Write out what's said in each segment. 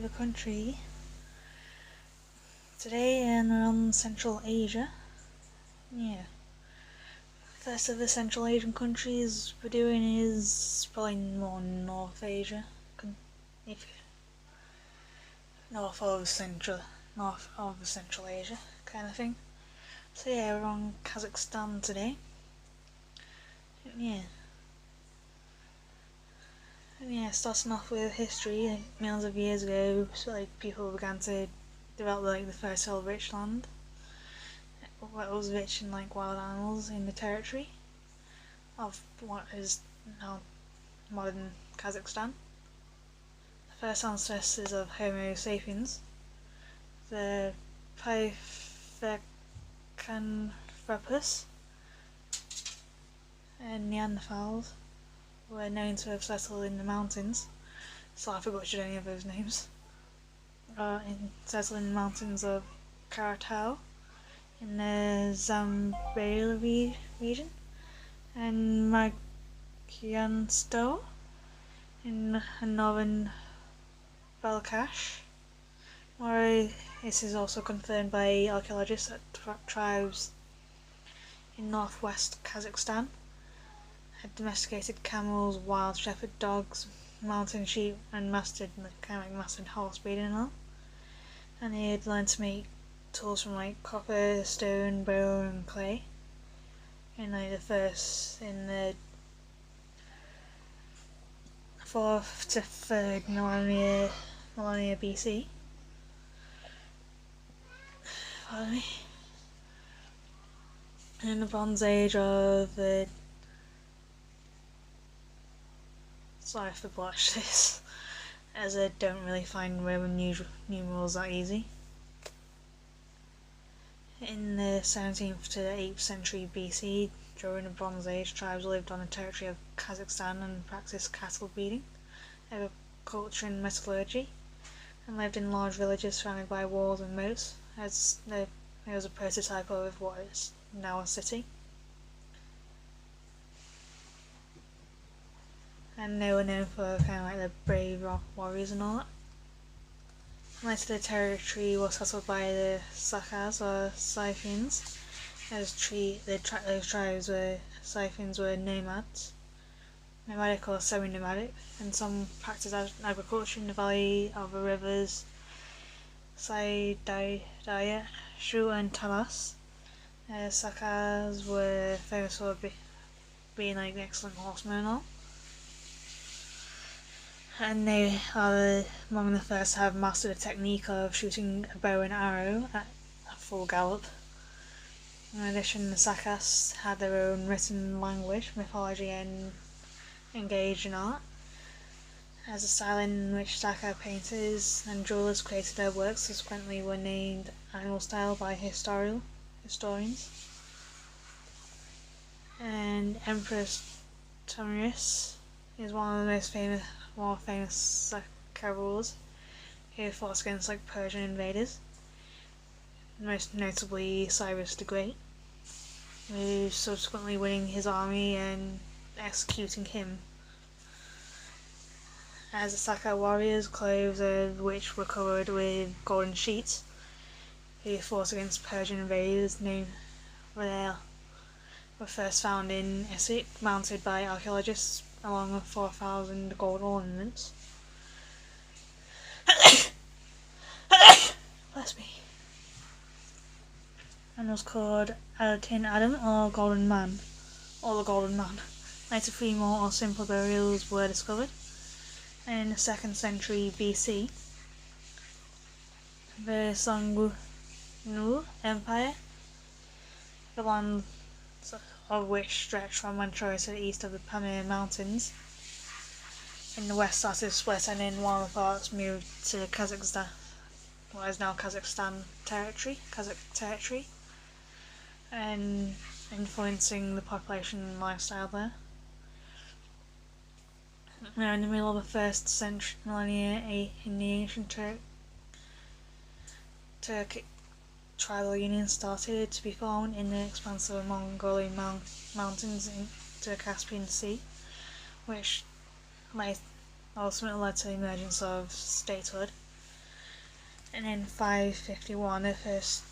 a country today in Central Asia. Yeah. First of the Central Asian countries we're doing is probably more North Asia. If north of Central Asia kind of thing. So yeah, we're on Kazakhstan today. Yeah. And yeah, starting off with history, millions of years ago, people began to develop the fertile rich land. What was rich in wild animals in the territory of what is now modern Kazakhstan. The first ancestors of Homo sapiens, the Pithecanthropus and Neanderthals, were known to have settled in the mountains. So I forgot any of those names. Settled in the mountains of Karatau in the Zambales region, and Magyarsto in northern Balkhash, where this is also confirmed by archaeologists that tribes in northwest Kazakhstan had domesticated camels, wild shepherd dogs, mountain sheep, and mastered horse breeding and all. And they had learned to make tools from copper, stone, bone, and clay. In the 4th to 3rd millennia BC. In the Bronze Age of the sorry for the blush this, as I don't really find Roman numerals that easy. In the 17th to 8th century BC, during the Bronze Age, tribes lived on the territory of Kazakhstan and practiced cattle breeding, agriculture and metallurgy, and lived in large villages surrounded by walls and moats, as it was a prototype of what is now a city. And they were known for the brave rock warriors and all that. Later the territory was settled by the Sakas or Scythians, as those tribes were nomads, nomadic or semi-nomadic, and some practiced agriculture in the valley of the rivers Saidaya, Shu and Talas. Sakas were famous for being excellent horsemen and all. And they are among the first to have mastered the technique of shooting a bow and arrow at a full gallop. In addition, the Sakas had their own written language, mythology, and engaged in art, as the style in which Saka painters and jewellers created their works subsequently were named animal style by historians. And Empress Tomyris is one of the more famous Saka rulers who fought against Persian invaders, most notably Cyrus the Great, who subsequently winning his army and executing him. As the Saka warriors, clothes of which were covered with golden sheets, who fought against Persian invaders, were first found in Essex, mounted by archaeologists, along with 4,000 gold ornaments. Bless me. And was called Alatin Adam or Golden Man, or the Golden Man. Later 3 more or simpler burials were discovered. And in the 2nd century BC, the Songnu Empire, the land of which stretched from Manchuria to the east of the Pamir Mountains, in the west started to split, and in one of the parts moved to Kazakhstan, what is now Kazakhstan Kazakh territory, and influencing the population and lifestyle there. Now, in the middle of the 1st century millennia, in the ancient Turkic tribal union started to be formed in the expanse of the Mongolian mountains into the Caspian Sea, which ultimately led to the emergence of statehood. And in 551, the first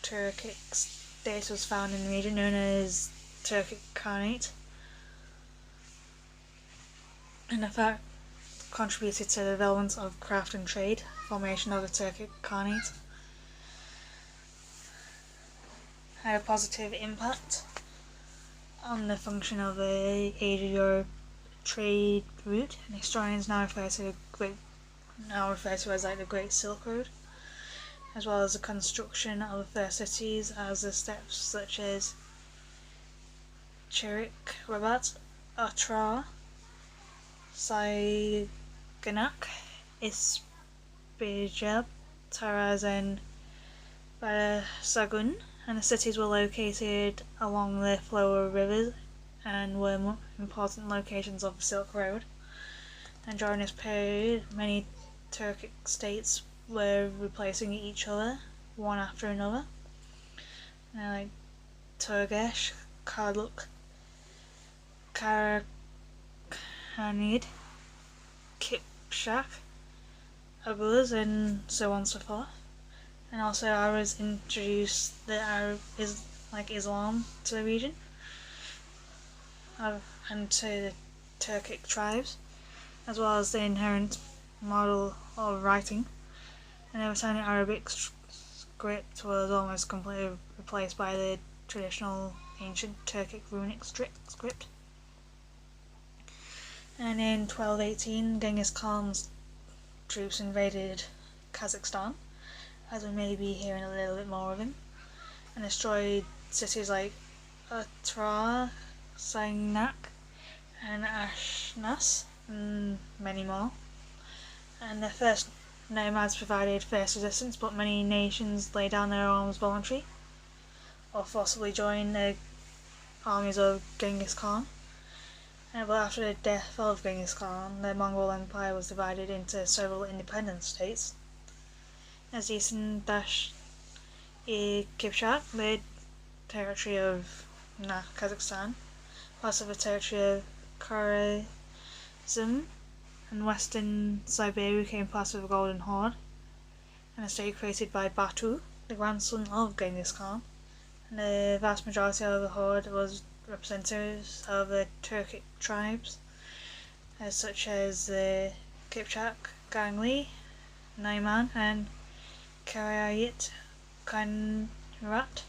Turkic state was found in the region known as Turkic Khanate, and the fact contributed to the development of craft and trade, formation of the Turkic Khanate, had a positive impact on the function of the Asia-Europe trade route, and historians now refer to as like the Great Silk Road, as well as the construction of the first cities as the steps such as Chirik, Rabat, Otrar, Saganak, Isbijab, Taraz, and Badasagun, and the cities were located along the flow of rivers and were important locations of the Silk Road. And during this period, many Turkic states were replacing each other, one after another. Like Turgesh, Karluk, Karakhanid, Kipchak, Abuz, and so on and so forth. And also Arabs introduced the Islam to the region and to the Turkic tribes, as well as the inherent model of writing. And over time the Arabic script was almost completely replaced by the traditional ancient Turkic runic script. And in 1218, Genghis Khan's troops invaded Kazakhstan, as we may be hearing a little bit more of him, and destroyed cities like Otrar, Saganak, and Ashnas, and many more. And the first nomads provided fierce resistance, but many nations laid down their arms voluntarily or forcibly joined the armies of Genghis Khan. But after the death of Genghis Khan, the Mongol Empire was divided into several independent states, as Eastern Kipchak, the territory of Kazakhstan, parts of the territory of Kharazm, and western Siberia became part of the Golden Horde, and a state created by Batu, the grandson of Genghis Khan. And the vast majority of the horde was representatives of the Turkic tribes, such as the Kipchak, Gangli, Naiman, and Karayit Kanrat.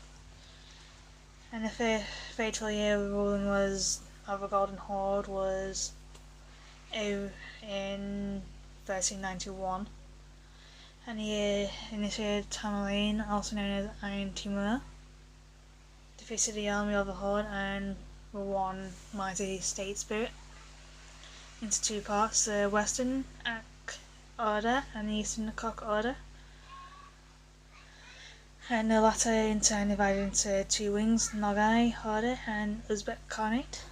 And the fatal year of ruling of the Golden Horde was in 1391, and he initiated Tamerlane, also known as Iron Timur, defeated the army of the Horde and one mighty state spirit into two parts, the western Ak Order and the eastern Kok Order, and the latter in turn divided into two wings, Nogai Order and Uzbek Khanate.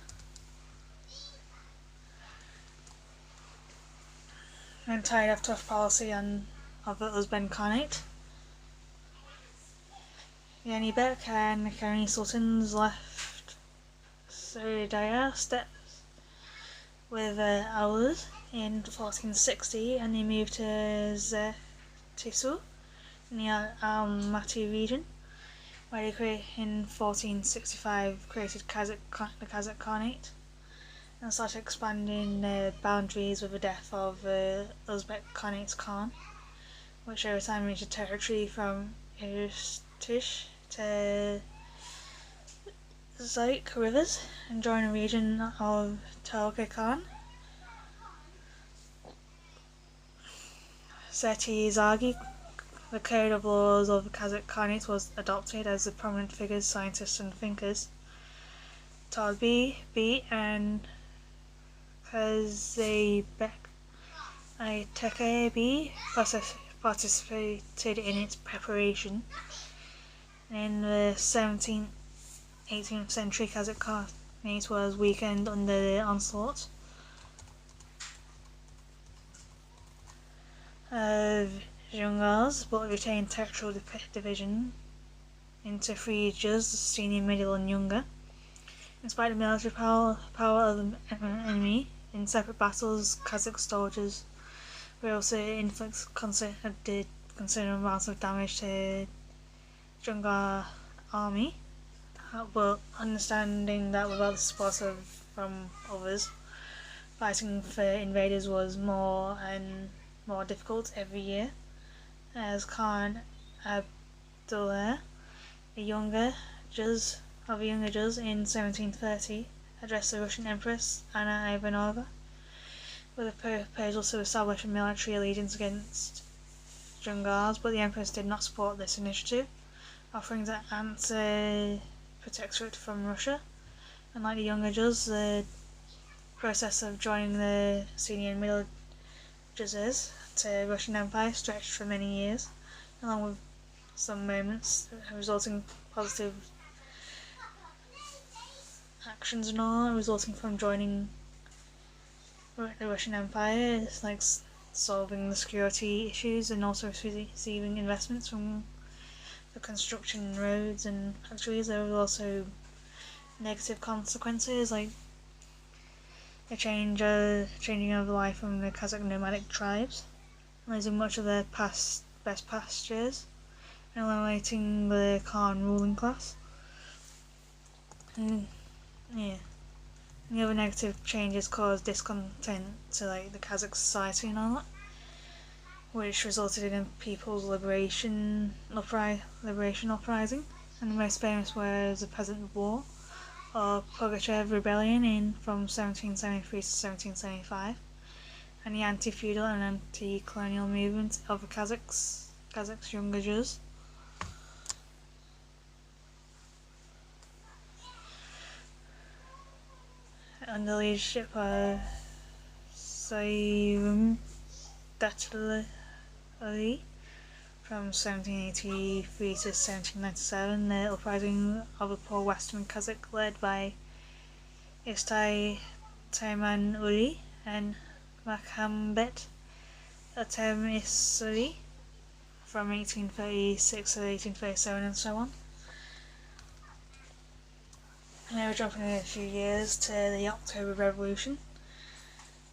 And tired of tough policy of the Uzbek Khanate, the Anibek and the Karani Sultans left Suriadaya steppes with Aulud in 1460, and they moved to Zetisu in the Almaty region, where they in 1465 created the Kazakh Khanate, and started expanding the boundaries with the death of Uzbek Khanate's Khan, which over time reached the territory from Irtish to Zyk rivers and joined the region of Tolga Khan. Seti Zagi, the code of laws of the Kazakh Khanate, was adopted as the prominent figures, scientists and thinkers Talbi, B, and Kazabek Aytepe participated in its preparation. In the 18th century, Kazakh Khanate was weakened under the onslaught of Zhungars, but retained territorial division into three juz, senior, middle, and younger. In spite of military power of the enemy, in separate battles, Kazakh soldiers were also inflicted considerable amounts of damage to Jungar army, but understanding that without the support from others, fighting for invaders was more and more difficult every year, as Khan Abdullah, a younger Juz in 1730, addressed the Russian Empress Anna Ivanova with a proposal to establish a military allegiance against Jungars, but the Empress did not support this initiative, offering to answer protectorate from Russia. Unlike the younger Juz, the process of joining the senior and middle Juzes to Russian Empire stretched for many years, along with some moments resulting positive actions and all resulting from joining the Russian Empire, like solving the security issues and also receiving investments from the construction roads and factories. There were also negative consequences, like the changing of life from the Kazakh nomadic tribes, losing much of their best pastures, and eliminating the Khan ruling class. And the other negative changes caused discontent to the Kazakh society and all that, which resulted in a people's liberation uprising, and the most famous was the Peasant War, or Pugachev Rebellion from 1773 to 1775, and the anti-feudal and anti-colonial movement of the Kazakhs younger Jews. Under the leadership of Sayrum Datali from 1783 to 1797, the uprising of the poor Western Kazakh led by Istai Tayman Uli and Makhambet Atemisuri from 1836 to 1837 and so on. Now we're jumping in a few years to the October Revolution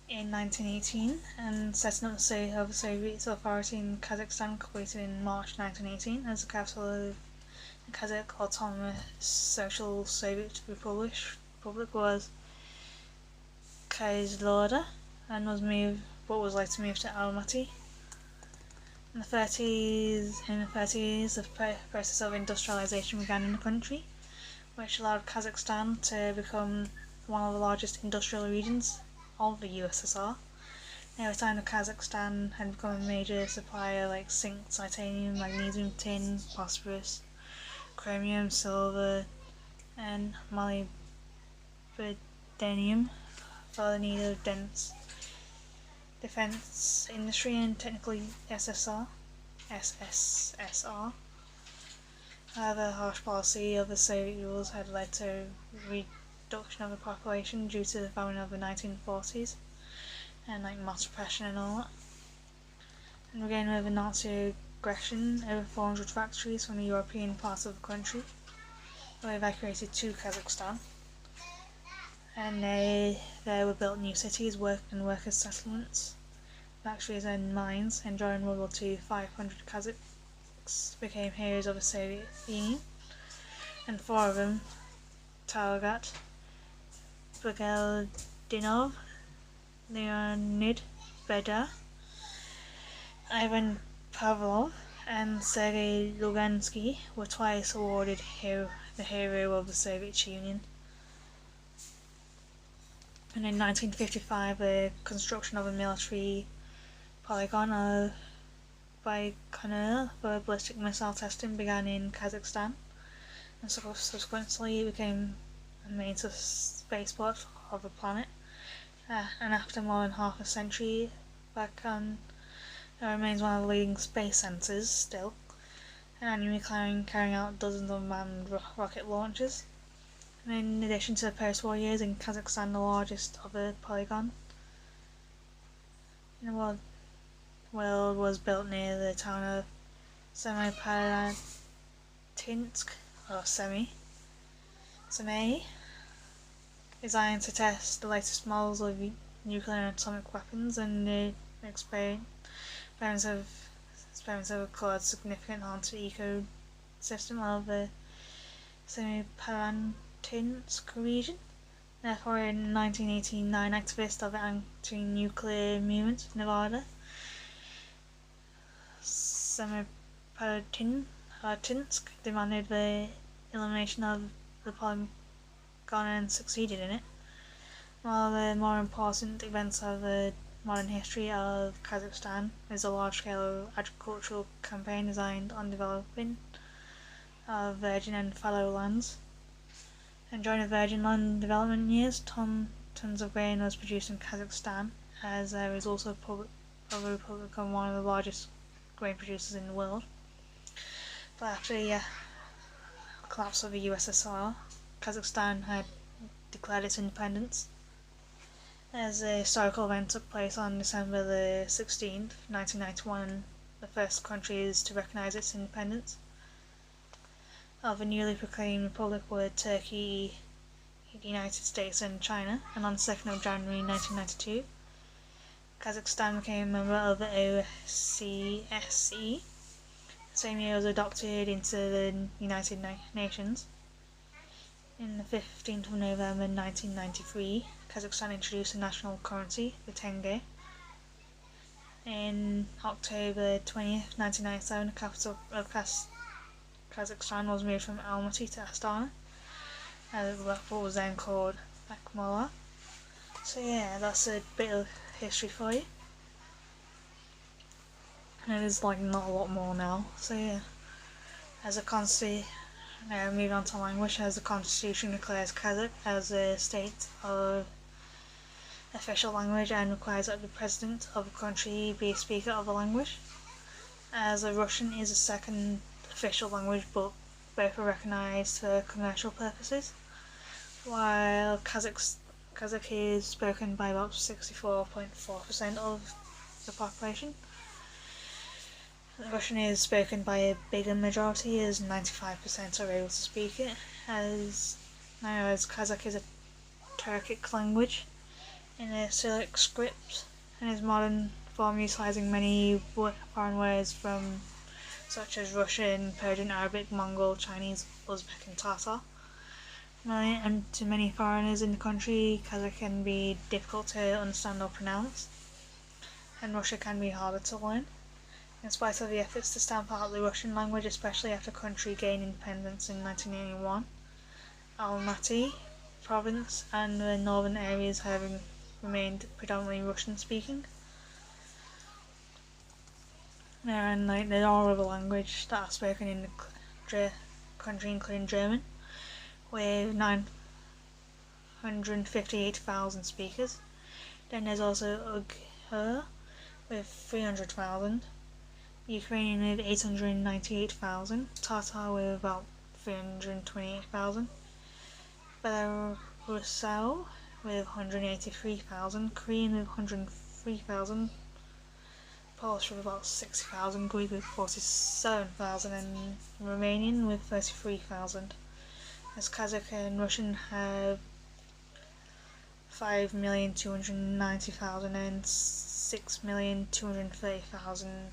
in 1918, and setting up the Soviet authority in Kazakhstan completed in March 1918 as the capital of the Kazakh Autonomous Social Soviet Republic was Kyzyloda, and was later moved to Almaty. In the 30s, the process of industrialization began in the country, which allowed Kazakhstan to become one of the largest industrial regions of the USSR. Near the time, Kazakhstan had become a major supplier like zinc, titanium, magnesium, tin, phosphorus, chromium, silver, and molybdenum for the need of dense defense industry and technically SSSR. However, harsh policy of the Soviet rulers had led to a reduction of the population due to the famine of the 1940s and mass repression and all that. And again, with the Nazi aggression, over 400 factories from the European part of the country were evacuated to Kazakhstan, and there were built new cities, workers' settlements, factories and mines, and during World War II, 500 Kazakhs became heroes of the Soviet Union, and 4 of them, Talgat, Bageldinov, Leonid Beda, Ivan Pavlov, and Sergei Lugansky, were twice awarded the Hero of the Soviet Union. And in 1955, the construction of a military polygon of Baikonur for ballistic missile testing began in Kazakhstan, and subsequently it became a main spaceport of the planet. And after more than half a century, Baikonur remains one of the leading space centres still, and annually carrying out dozens of manned rocket launches. And in addition to the post-war years, in Kazakhstan, the largest of the polygon in the world was built near the town of Semipalatinsk, or Semei, designed to test the latest models of nuclear and atomic weapons and the experiments of experiments have caused significant harm to the ecosystem of the Semipalatinsk region. Therefore, in 1989, activists of the anti-nuclear movement in Nevada, Semipalatinsk, demanded the elimination of the polygon and succeeded in it. One of the more important events of the modern history of Kazakhstan is a large-scale agricultural campaign designed on developing of virgin and fallow lands. And during the virgin land development years, tons of grain was produced in Kazakhstan, as there is also a republic and one of the largest grain producers in the world. But after the collapse of the USSR, Kazakhstan had declared its independence. As a historical event took place on December the 16th, 1991, the first countries to recognise its independence of a newly proclaimed republic were Turkey, the United States and China, and on the 2nd of January 1992, Kazakhstan became a member of the OSCE. The same year it was adopted into the United Nations. On the 15th of November 1993, Kazakhstan introduced a national currency, the tenge. In October 20th, 1997, the capital of Kazakhstan was moved from Almaty to Astana, as what was then called Akmola. So yeah, that's a bit of history for you. And there's like not a lot more now. So yeah, as a constitution, moving on to language, as the constitution declares Kazakh as a state of official language and requires that the president of a country be a speaker of the language. As a Russian is a second official language, but both are recognised for commercial purposes, while Kazakh is spoken by about 64.4% of the population. Russian is spoken by a bigger majority, as 95% are able to speak it, as Kazakh is a Turkic language in a Cyrillic script, and is modern form utilising many foreign words from such as Russian, Persian, Arabic, Mongol, Chinese, Uzbek and Tatar. And to many foreigners in the country, Kazakh can be difficult to understand or pronounce, and Russian can be harder to learn. In spite of the efforts to stamp out the Russian language, especially after the country gained independence in 1981, Almaty province and the northern areas have remained predominantly Russian-speaking. There are other languages that are spoken in the country, including German, with 958,000 speakers. Then there's also Uyghur with 300,000, Ukrainian with 898,000, Tatar with about 328,000, Belarusian with 183,000, Korean with 103,000, Polish with about 60,000, Greek with 47,000, and Romanian with 33,000. As Kazakh and Russian have 5,290,000 and 6,230,000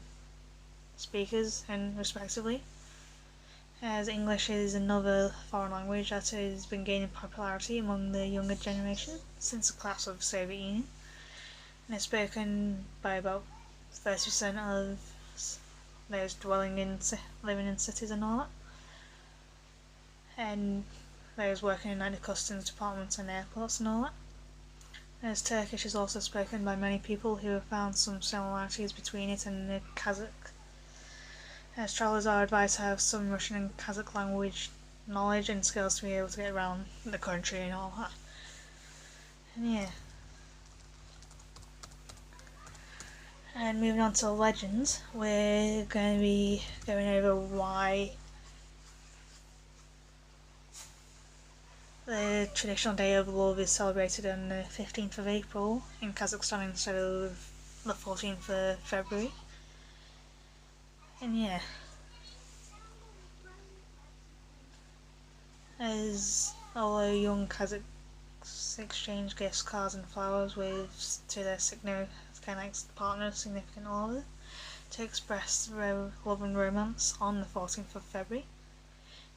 speakers, and respectively. As English is another foreign language that has been gaining popularity among the younger generation since the collapse of the Soviet Union, and is spoken by about 30% of those living in cities and all that, and those working in the customs departments and airports and all that. As Turkish is also spoken by many people who have found some similarities between it and the Kazakh. As travellers are advised to have some Russian and Kazakh language knowledge and skills to be able to get around the country and all that. And yeah. And moving on to legends, we're going to be going over why the traditional Day of Love is celebrated on the 15th of April in Kazakhstan instead of the 14th of February. And yeah, as although young Kazakhs exchange gifts, cards and flowers to their significant partners, significant other, to express love and romance on the 14th of February.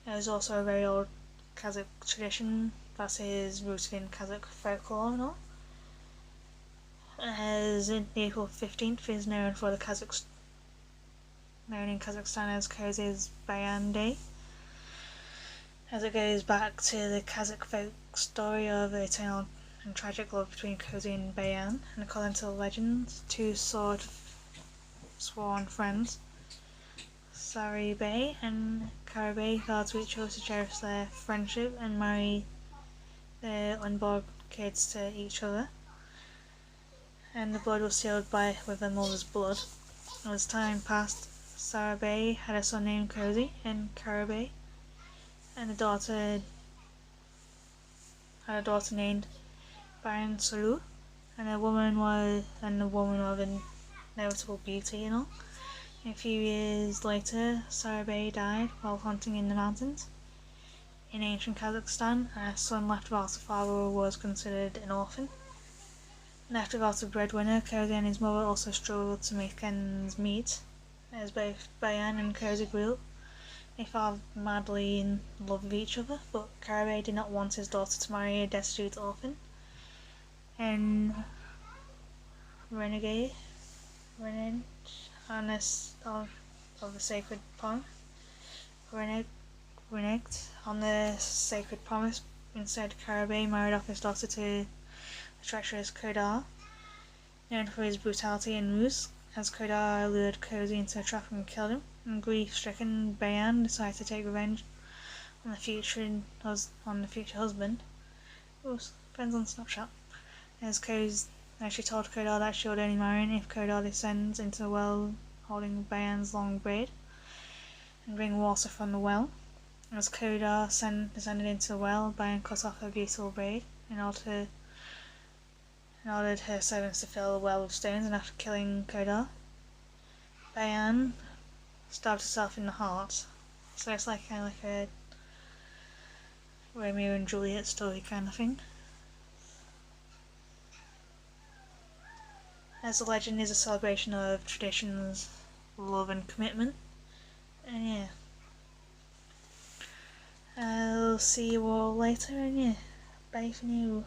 It was also a very old Kazakh tradition that is rooted in Kazakh folklore and all. As April 15th is known for the known in Kazakhstan as Kozy's Bayan Day, as it goes back to the Kazakh folk story of the eternal and tragic love between Kozy and Bayan, and according to the legends, two sworn friends, Sari Bey and Karabey, vowed to each other to cherish their friendship and marry their unborn kids to each other, and the blood was sealed with their mother's blood. As time passed, Sarabey had a son named Kozy and Karabey, and a daughter named Bayan Sulu, and a woman of inevitable beauty and all. A few years later, Sarabey died while hunting in the mountains. In ancient Kazakhstan, a son left without a father was considered an orphan. Left without a breadwinner, Kozy and his mother also struggled to make ends meet. As both Bayan and Kozy grew up, they fell madly in love with each other, but Karabey did not want his daughter to marry a destitute orphan, and reneged on of the sacred promise. Reneged on the sacred promise. Instead, Karabey married off his daughter to the treacherous Kodar, known for his brutality and ruse. As Kodar lured Kozy into a trap and killed him, and grief-stricken Bayan decided to take revenge on the future husband. Oops, friends on Snapchat. As she told Kodar that she would only marry him if Kodar descends into the well holding Bayan's long braid and bring water from the well. As Kodar descended into the well, Bayan cut off her beautiful braid and ordered her servants to fill the well with stones, and after killing Kodar, Bayan stabbed herself in the heart. So it's kind of like a Romeo and Juliet story kind of thing. As the legend is a celebration of traditions, love and commitment. And yeah. I'll see you all later, and yeah, bye for now.